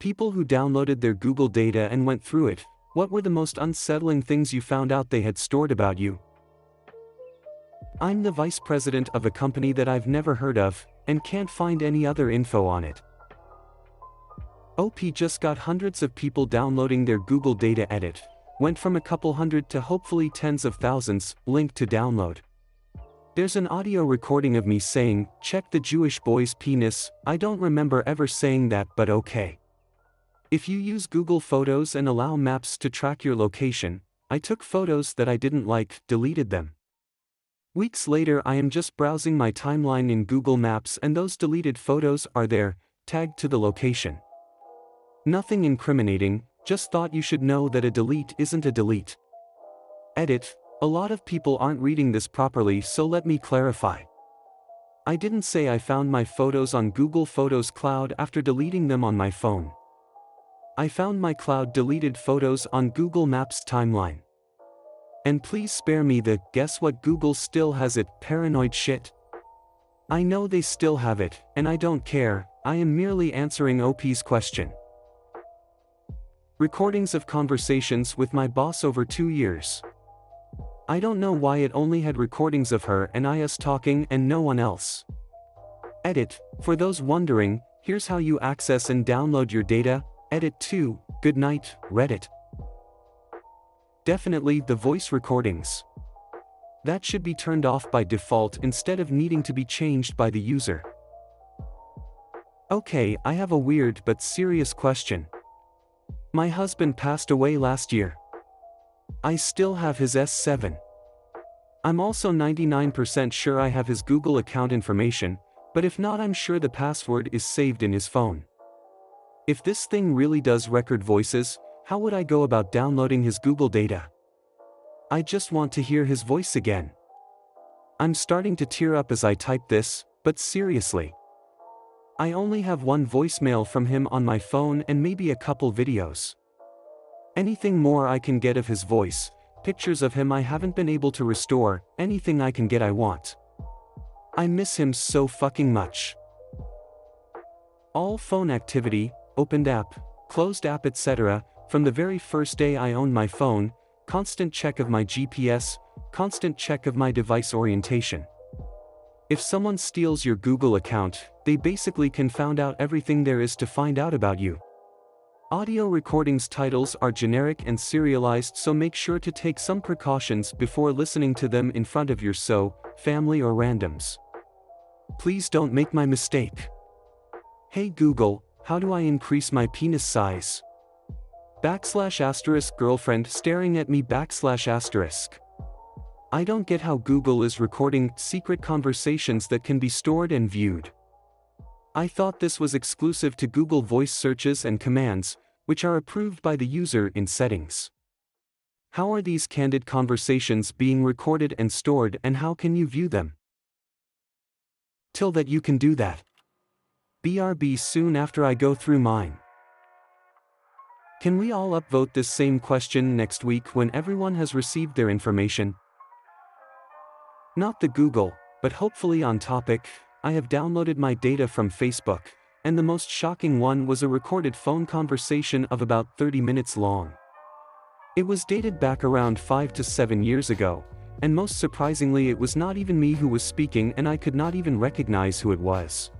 people who downloaded their Google data and went through it, what were the most unsettling things you found out they had stored about you? I'm the vice president of a company that I've never heard of, and can't find any other info on it. OP just got hundreds of people downloading their Google data edit, went from a couple hundred to hopefully tens of thousands, link to download. There's an audio recording of me saying, "Check the Jewish boy's penis." I don't remember ever saying that, but okay. If you use Google Photos and allow Maps to track your location, I took photos that I didn't like, deleted them. Weeks later I am just browsing my timeline in Google Maps and those deleted photos are there, tagged to the location. Nothing incriminating, just thought you should know that a delete isn't a delete. Edit: a lot of people aren't reading this properly, so let me clarify. I didn't say I found my photos on Google Photos Cloud after deleting them on my phone. I found my cloud deleted photos on Google Maps timeline. And please spare me the "guess what, Google still has it" paranoid shit. I know they still have it, and I don't care. I am merely answering OP's question. Recordings of conversations with my boss over 2 years. I don't know why it only had recordings of her and us talking and no one else. Edit: for those wondering, here's how you access and download your data. Edit 2, good night, Reddit. Definitely the voice recordings. That should be turned off by default instead of needing to be changed by the user. Okay, I have a weird but serious question. My husband passed away last year. I still have his S7. I'm also 99% sure I have his Google account information, but if not, I'm sure the password is saved in his phone. If this thing really does record voices, how would I go about downloading his Google data? I just want to hear his voice again. I'm starting to tear up as I type this, but seriously. I only have one voicemail from him on my phone and maybe a couple videos. Anything more I can get of his voice, pictures of him I haven't been able to restore, anything I can get I want. I miss him so fucking much. All phone activity, opened app, closed app, etc., from the very first day I owned my phone, constant check of my GPS, constant check of my device orientation. If someone steals your Google account, they basically can find out everything there is to find out about you. Audio recordings titles are generic and serialized, so make sure to take some precautions before listening to them in front of your family or randoms. Please don't make my mistake. Hey Google, how do I increase my penis size? \* girlfriend staring at me \*. I don't get how Google is recording secret conversations that can be stored and viewed. I thought this was exclusive to Google voice searches and commands, which are approved by the user in settings. How are these candid conversations being recorded and stored, and how can you view them? Till that you can do that. BRB soon after I go through mine. Can we all upvote this same question next week when everyone has received their information? Not the Google, but hopefully on topic, I have downloaded my data from Facebook, and the most shocking one was a recorded phone conversation of about 30 minutes long. It was dated back around 5 to 7 years ago, and most surprisingly it was not even me who was speaking, and I could not even recognize who it was.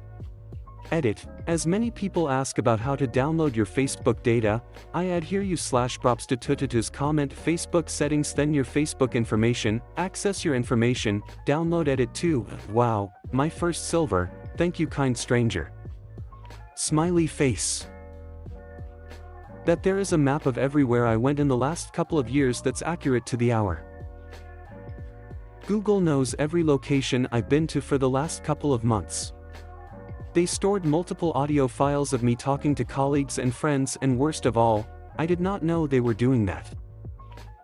Edit: as many people ask about how to download your Facebook data, I add here /propstitutus comment Facebook settings, then your Facebook information, access your information, download. Edit 2, wow, my first silver, thank you kind stranger. Smiley face. That there is a map of everywhere I went in the last couple of years that's accurate to the hour. Google knows every location I've been to for the last couple of months. They stored multiple audio files of me talking to colleagues and friends, and worst of all, I did not know they were doing that.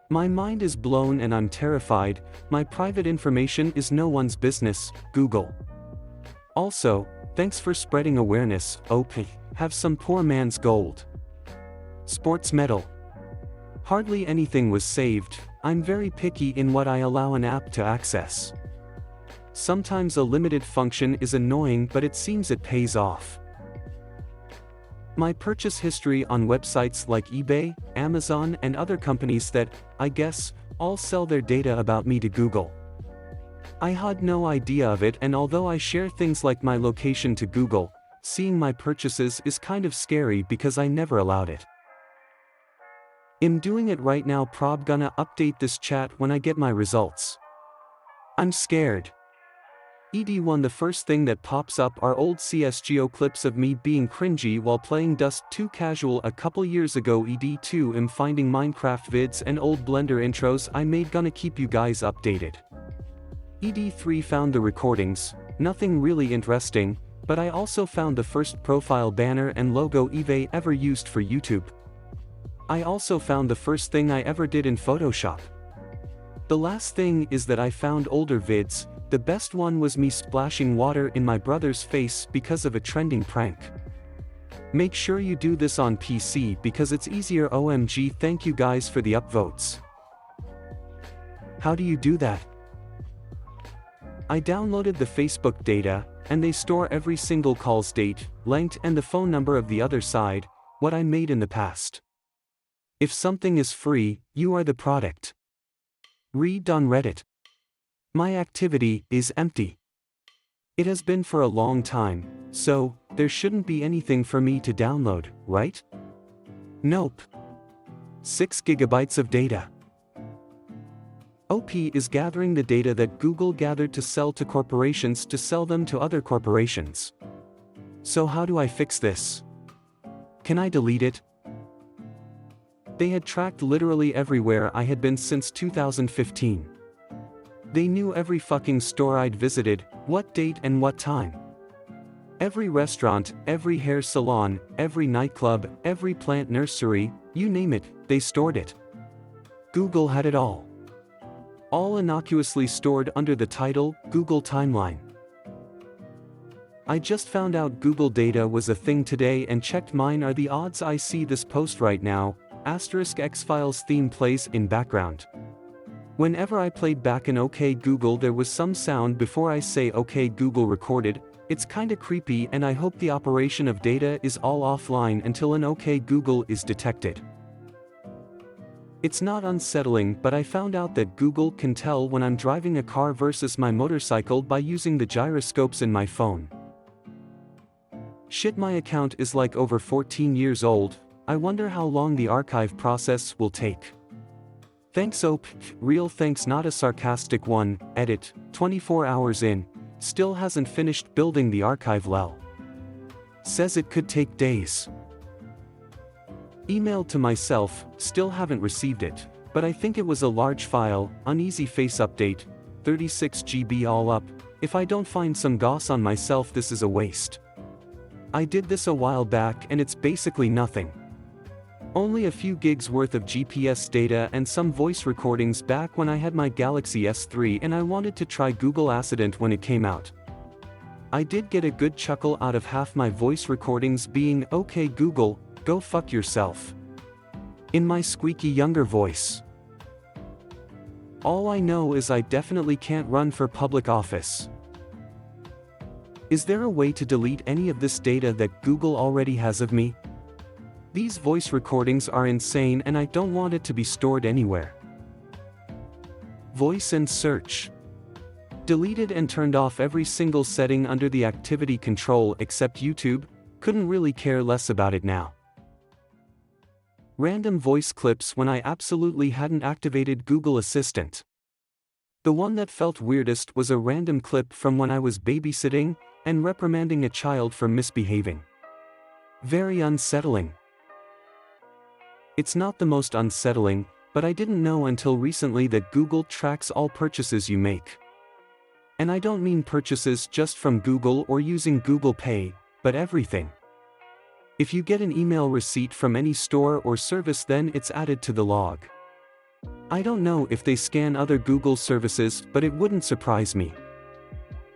My mind is blown and I'm terrified. My private information is no one's business, Google. Also, thanks for spreading awareness, OP. Have some poor man's gold. Sports medal. Hardly anything was saved. I'm very picky in what I allow an app to access. Sometimes a limited function is annoying, but it seems it pays off. My purchase history on websites like eBay, Amazon, and other companies that, I guess, all sell their data about me to Google. I had no idea of it, and although I share things like my location to Google, seeing my purchases is kind of scary because I never allowed it. I'm doing it right now, prob gonna update this chat when I get my results. I'm scared. ED1 The first thing that pops up are old CSGO clips of me being cringy while playing Dust 2 casual a couple years ago. ED2 I'm finding Minecraft vids and old Blender intros I made, gonna keep you guys updated. ED3 found the recordings, nothing really interesting, but I also found the first profile banner and logo Eve ever used for YouTube. I also found the first thing I ever did in Photoshop. The last thing is that I found older vids. The best one was me splashing water in my brother's face because of a trending prank. Make sure you do this on PC because it's easier. OMG, thank you guys for the upvotes. How do you do that? I downloaded the Facebook data, and they store every single call's date, length, and the phone number of the other side, what I made in the past. If something is free, you are the product. Read on Reddit. My activity is empty. It has been for a long time, so there shouldn't be anything for me to download, right? Nope. 6 gigabytes of data. OP is gathering the data that Google gathered to sell to corporations to sell them to other corporations. So how do I fix this? Can I delete it? They had tracked literally everywhere I had been since 2015. They knew every fucking store I'd visited, what date and what time. Every restaurant, every hair salon, every nightclub, every plant nursery, you name it, they stored it. Google had it all. All innocuously stored under the title, Google Timeline. I just found out Google data was a thing today and checked mine. Are the odds I see this post right now? *X-Files theme plays in background. Whenever I played back in OK Google there was some sound before I say OK Google recorded. It's kinda creepy, and I hope the operation of data is all offline until an OK Google is detected. It's not unsettling, but I found out that Google can tell when I'm driving a car versus my motorcycle by using the gyroscopes in my phone. Shit, my account is like over 14 years old. I wonder how long the archive process will take. Thanks OP, real thanks, not a sarcastic one. Edit, 24 hours in, still hasn't finished building the archive. Lol. Says it could take days. Emailed to myself, still haven't received it, but I think it was a large file. Uneasy face update, 36 GB all up. If I don't find some goss on myself, this is a waste. I did this a while back and it's basically nothing. Only a few gigs worth of GPS data and some voice recordings back when I had my Galaxy S3 and I wanted to try Google Accident when it came out. I did get a good chuckle out of half my voice recordings being "Okay Google, go fuck yourself" in my squeaky younger voice. All I know is I definitely can't run for public office. Is there a way to delete any of this data that Google already has of me? These voice recordings are insane and I don't want it to be stored anywhere. Voice and search. Deleted and turned off every single setting under the activity control except YouTube, couldn't really care less about it now. Random voice clips when I absolutely hadn't activated Google Assistant. The one that felt weirdest was a random clip from when I was babysitting and reprimanding a child for misbehaving. Very unsettling. It's not the most unsettling, but I didn't know until recently that Google tracks all purchases you make. And I don't mean purchases just from Google or using Google Pay, but everything. If you get an email receipt from any store or service, then it's added to the log. I don't know if they scan other Google services, but it wouldn't surprise me.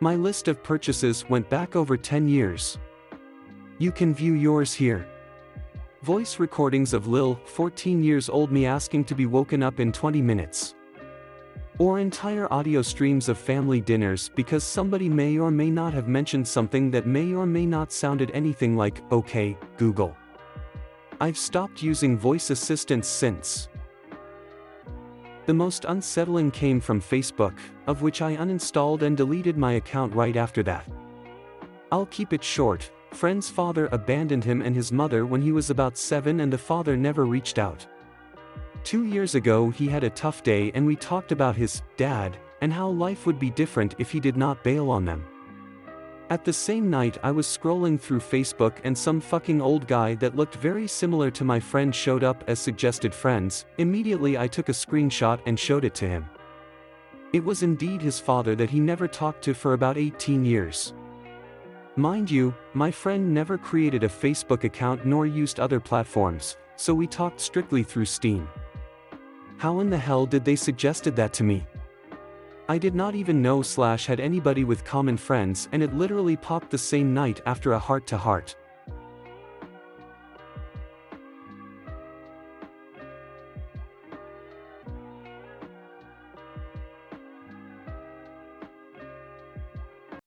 My list of purchases went back over 10 years. You can view yours here. Voice recordings of Lil, 14 years old, me asking to be woken up in 20 minutes. Or entire audio streams of family dinners because somebody may or may not have mentioned something that may or may not sounded anything like "Okay, Google." I've stopped using voice assistants since. The most unsettling came from Facebook, of which I uninstalled and deleted my account right after that. I'll keep it short. Friend's father abandoned him and his mother when he was about 7 and the father never reached out. 2 years ago he had a tough day and we talked about his dad and how life would be different if he did not bail on them. At the same night I was scrolling through Facebook and some fucking old guy that looked very similar to my friend showed up as suggested friends. Immediately I took a screenshot and showed it to him. It was indeed his father that he never talked to for about 18 years. Mind you, my friend never created a Facebook account nor used other platforms, so we talked strictly through Steam. How in the hell did they suggested that to me? I did not even know / had anybody with common friends and it literally popped the same night after a heart-to-heart.